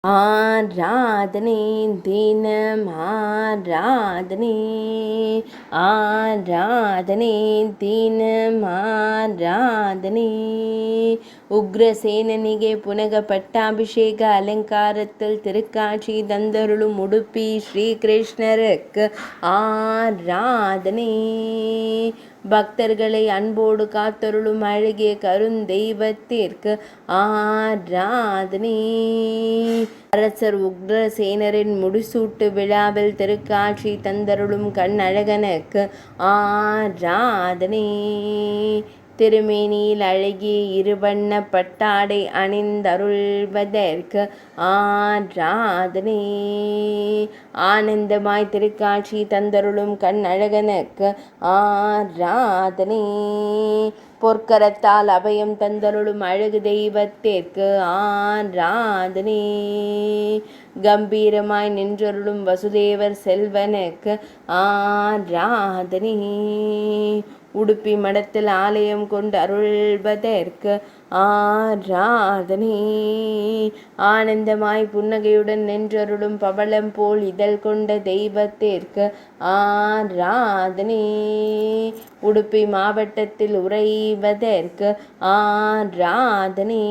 ஆராதனை தினம் ஆராதனை ஆராதனை தினம் ஆராதனை ಉಗ್ರಸೇನನಿಗೆ ಪುನಗ ಪಟ್ಟಾಭಿಷೇಕ ಅಲಂಕಾರத்தில் திருக்காட்சி தந்தருளும் உடுப்பி ஸ்ரீகிருஷ்ணருக்கு ஆராதனை பக்தர்களை அன்போடு காத்தருளும் அழகிய கருந்தெய்வத்திற்கு ஆராதனை அரசர் உக்ரசேனரின் முடிசூட்டு விழாவில் திருக்காட்சி தந்தருளும் கண்ணழகனுக்கு ஆராதனை திருமேனியில் அழகிய இருவண்ண பட்டாடை அணிந்தருள்வதற்கு ஆராதனை ஆனந்தமாய் திருக்காட்சி தந்தருளும் கண்ணழகனுக்கு ஆராதனை பொற்கரத்தால் அபயம் தந்தருளும் அழகு தெய்வத்திற்கு ஆராதனை கம்பீரமாய் நின்றருளும் வசுதேவர் செல்வனுக்கு ஆராதனை உடுப்பி மடத்தில் ஆலயம் கொண்டு அருள்வதற்கு ஆராதனை ஆனந்தமாய் புன்னகையுடன் நின்றருளும் பவளம் போல் இதழ் கொண்ட தெய்வத்திற்கு ஆராதனை உடுப்பி மாவட்டத்தில் உறைவதற்கு ஆராதனை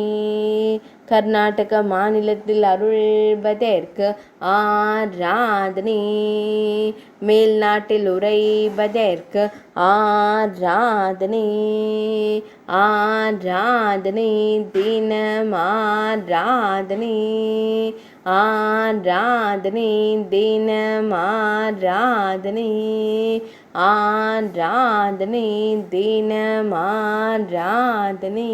கர்நாடக மாநிலத்தில் அருள்வதற்கு ஆராதனை மேல் நாட்டில் உறைவதற்கு ஆராதனை ஆராதனை தினம் ஆராதனை ஆராதனை தினம் ஆராதனை ஆராதனை தினம் ஆராதனை